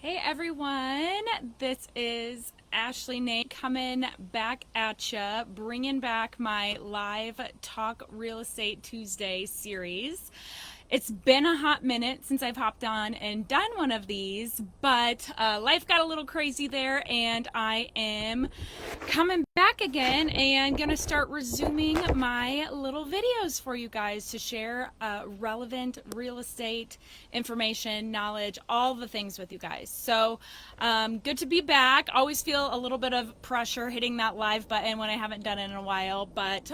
Hey everyone, this is Ashley Nate coming back at ya, bringing back my live Talk Real Estate Tuesday series. It's been a hot minute since I've hopped on and done one of these, but life got a little crazy there, and I am coming back again and gonna start resuming my little videos for you guys to share relevant real estate information, knowledge, all the things with you guys. So good to be back. Always feel a little bit of pressure hitting that live button when I haven't done it in a while, but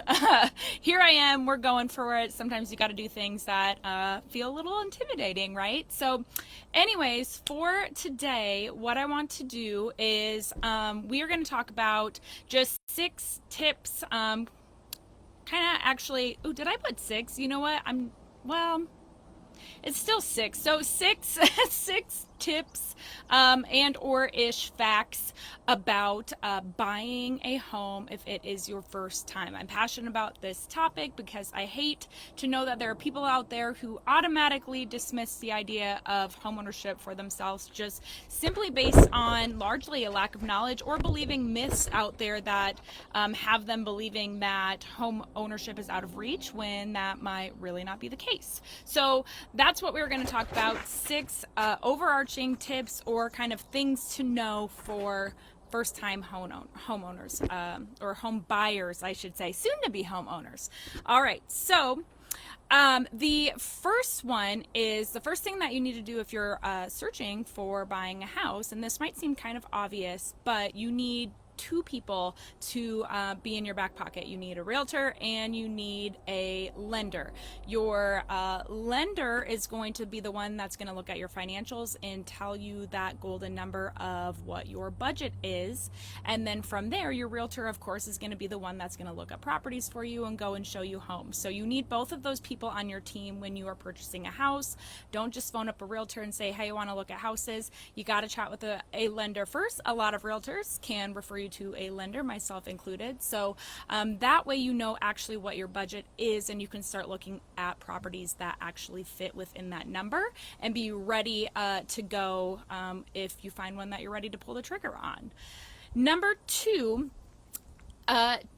here I am. We're going for it. Sometimes you got to do things that feel a little intimidating, right? So anyways, for today, what I want to do is we are going to talk about just 6 tips, kind of actually, oh, did I put 6? You know what? Well, it's still 6. So 6 tips and or ish facts about buying a home if it is your first time. I'm passionate about this topic because I hate to know that there are people out there who automatically dismiss the idea of homeownership for themselves just simply based on largely a lack of knowledge or believing myths out there that have them believing that home ownership is out of reach when that might really not be the case. So that's what we're going to talk about. 6 overarching tips or kind of things to know for first-time homeowners or home buyers, I should say, soon to be homeowners. All right, so the first one is the first thing that you need to do if you're searching for buying a house, and this might seem kind of obvious, but you need 2 people to be in your back pocket. You need a realtor and you need a lender. Your lender is going to be the one that's going to look at your financials and tell you that golden number of what your budget is, and then from there your realtor of course is going to be the one that's going to look up properties for you and go and show you homes. So you need both of those people on your team when you are purchasing a house. Don't just phone up a realtor and say, hey, I want to look at houses. You got to chat with a lender first. A lot of realtors can refer you to a lender, myself included. So that way you know actually what your budget is, and you can start looking at properties that actually fit within that number and be ready to go if you find one that you're ready to pull the trigger on. Number 2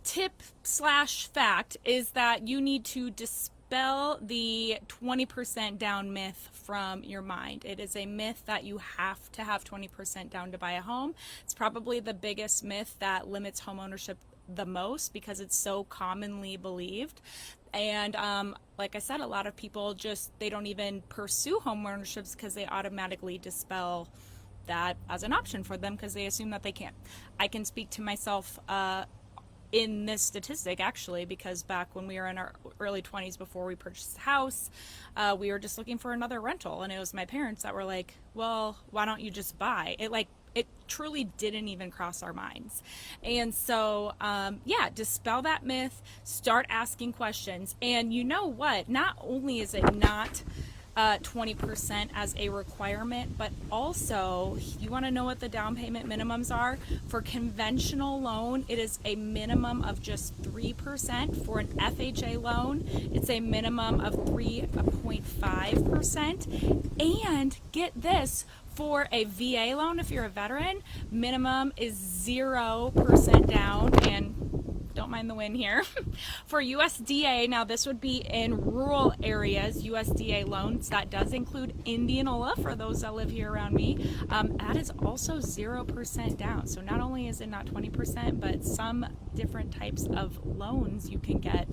tip/fact is that you need to dispel the 20% down myth from your mind. It is a myth that you have to have 20% down to buy a home. It's probably the biggest myth that limits homeownership the most because it's so commonly believed. And like I said, a lot of people they don't even pursue homeownership because they automatically dispel that as an option for them because they assume that they can't. I can speak to myself in this statistic actually, because back when we were in our early 20s before we purchased a house, we were just looking for another rental, and it was my parents that were like, well, why don't you just buy it? It truly didn't even cross our minds. And so yeah, dispel that myth, start asking questions. And you know what, not only is it not 20% as a requirement, but also you want to know what the down payment minimums are. For conventional loan, it is a minimum of just 3%. For an FHA loan, it's a minimum of 3.5%. And get this, for a VA loan, if you're a veteran, minimum is 0% down, and don't mind the wind here. For USDA, now this would be in rural areas, USDA loans, that does include Indianola for those that live here around me. That is also 0% down. So not only is it not 20%, but some different types of loans you can get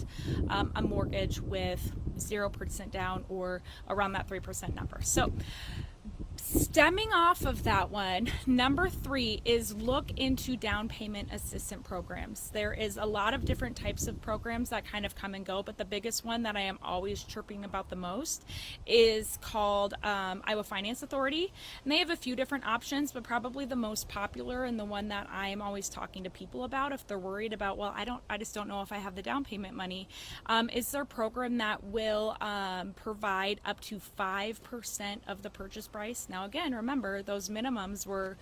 a mortgage with 0% down or around that 3% number. So stemming off of that one, number 3 is look into down payment assistance programs. There is a lot of different types of programs that kind of come and go, but the biggest one that I am always chirping about the most is called Iowa Finance Authority. And they have a few different options, but probably the most popular and the one that I am always talking to people about if they're worried about, well, I just don't know if I have the down payment money, is their program that will provide up to 5% of the purchase price. Now again, remember those minimums were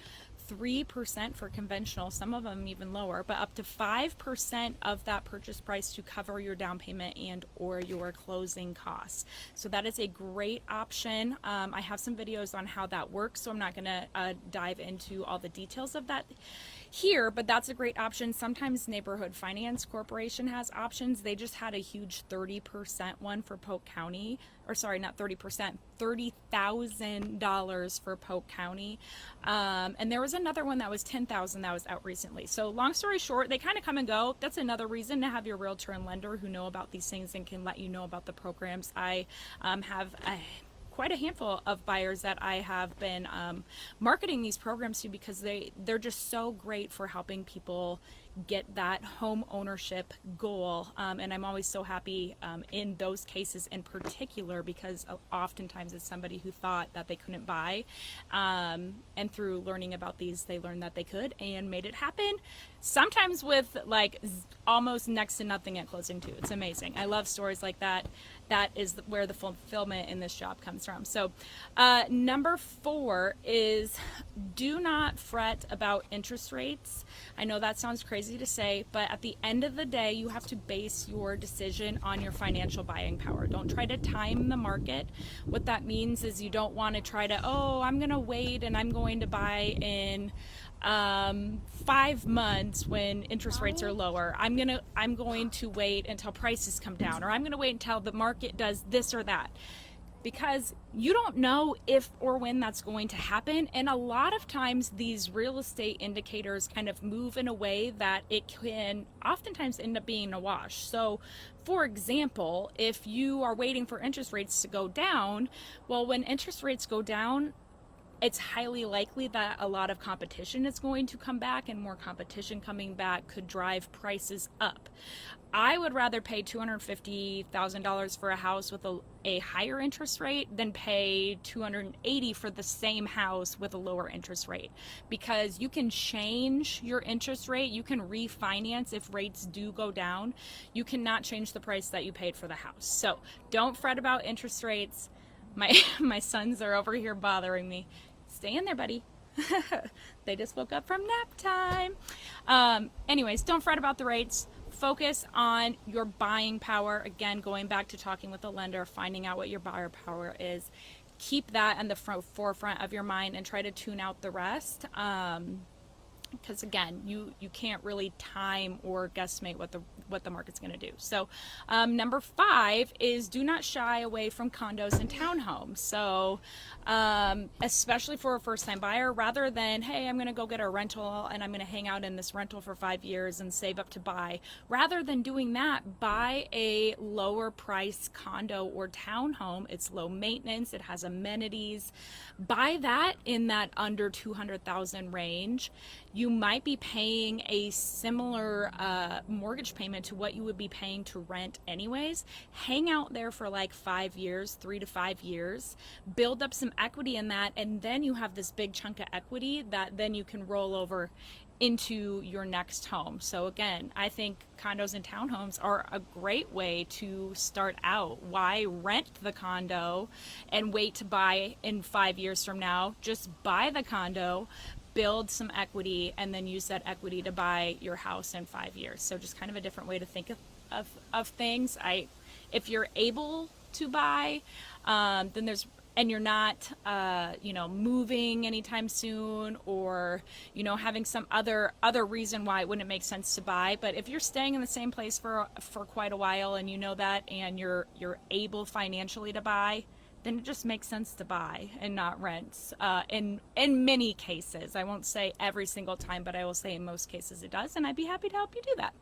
3% for conventional, some of them even lower, but up to 5% of that purchase price to cover your down payment and or your closing costs. So that is a great option. I have some videos on how that works, so I'm not going to dive into all the details of that here, but that's a great option. Sometimes Neighborhood Finance Corporation has options. They just had a huge 30% one for Polk County, or sorry, not 30%, $30,000 for Polk County. And there was another one that was $10,000 that was out recently. So long story short, they kind of come and go. That's another reason to have your realtor and lender who know about these things and can let you know about the programs. I have quite a handful of buyers that I have been marketing these programs to, because they're just so great for helping people get that home ownership goal. And I'm always so happy in those cases in particular, because oftentimes it's somebody who thought that they couldn't buy, and through learning about these, they learned that they could and made it happen, sometimes with like almost next to nothing at closing too. It's amazing. I love stories like that. That is where the fulfillment in this job comes from. So number 4 is do not fret about interest rates. I know that sounds crazy to say, but at the end of the day, you have to base your decision on your financial buying power. Don't try to time the market. What that means is you don't want to try to, oh, I'm going to wait and I'm going to buy in 5 months when interest rates are lower. I'm going to wait until prices come down, or I'm going to wait until the market does this or that, because you don't know if or when that's going to happen. And a lot of times these real estate indicators kind of move in a way that it can oftentimes end up being a wash. So for example, if you are waiting for interest rates to go down, well, when interest rates go down, it's highly likely that a lot of competition is going to come back, and more competition coming back could drive prices up. I would rather pay $250,000 for a house with a higher interest rate than pay $280,000 for the same house with a lower interest rate, because you can change your interest rate. You can refinance if rates do go down. You cannot change the price that you paid for the house. So don't fret about interest rates. My sons are over here bothering me. Stay in there, buddy. They just woke up from nap time. Anyways, don't fret about the rates. Focus on your buying power. Again, going back to talking with the lender, finding out what your buyer power is. Keep that in the forefront of your mind and try to tune out the rest. Because again, you can't really time or guesstimate what the market's going to do. So number 5 is do not shy away from condos and townhomes. So especially for a first-time buyer, rather than, hey, I'm going to go get a rental and I'm going to hang out in this rental for 5 years and save up to buy, rather than doing that, buy a lower price condo or townhome. It's low maintenance, it has amenities. Buy that in that under $200,000 range. You might be paying a similar mortgage payment to what you would be paying to rent anyways. Hang out there for like 5 years, 3 to 5 years, build up some equity in that, and then you have this big chunk of equity that then you can roll over into your next home. So again, I think condos and townhomes are a great way to start out. Why rent the condo and wait to buy in 5 years from now? Just buy the condo, build some equity, and then use that equity to buy your house in 5 years. So just kind of a different way to think of things. If you're able to buy, then and you're not, moving anytime soon, or, having some other reason why it wouldn't make sense to buy. But if you're staying in the same place for quite a while and you know that, and you're able financially to buy, then it just makes sense to buy and not rent. In many cases, I won't say every single time, but I will say in most cases it does, and I'd be happy to help you do that.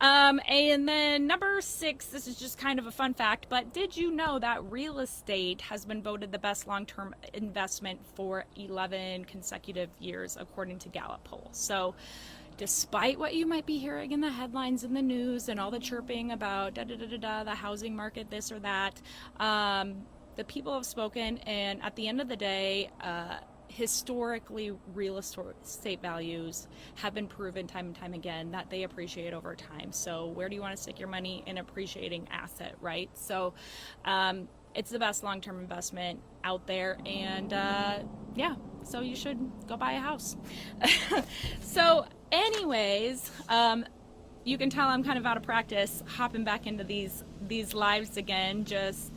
And then number 6, this is just kind of a fun fact, but did you know that real estate has been voted the best long-term investment for 11 consecutive years, according to Gallup polls? So despite what you might be hearing in the headlines in the news and all the chirping about the housing market, this or that, the people have spoken, and at the end of the day, historically, real estate values have been proven time and time again that they appreciate over time. So where do you want to stick your money? In appreciating asset, right? So it's the best long-term investment out there, and yeah, so you should go buy a house. So anyways, you can tell I'm kind of out of practice hopping back into these lives again, just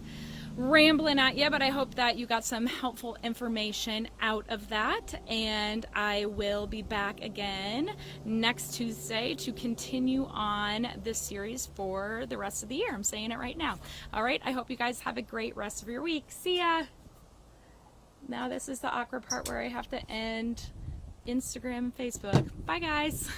rambling at you, but I hope that you got some helpful information out of that, and I will be back again next Tuesday to continue on this series for the rest of the year. I'm saying it right now. All right, I hope you guys have a great rest of your week. See ya. Now this is the awkward part where I have to end Instagram and Facebook. Bye guys.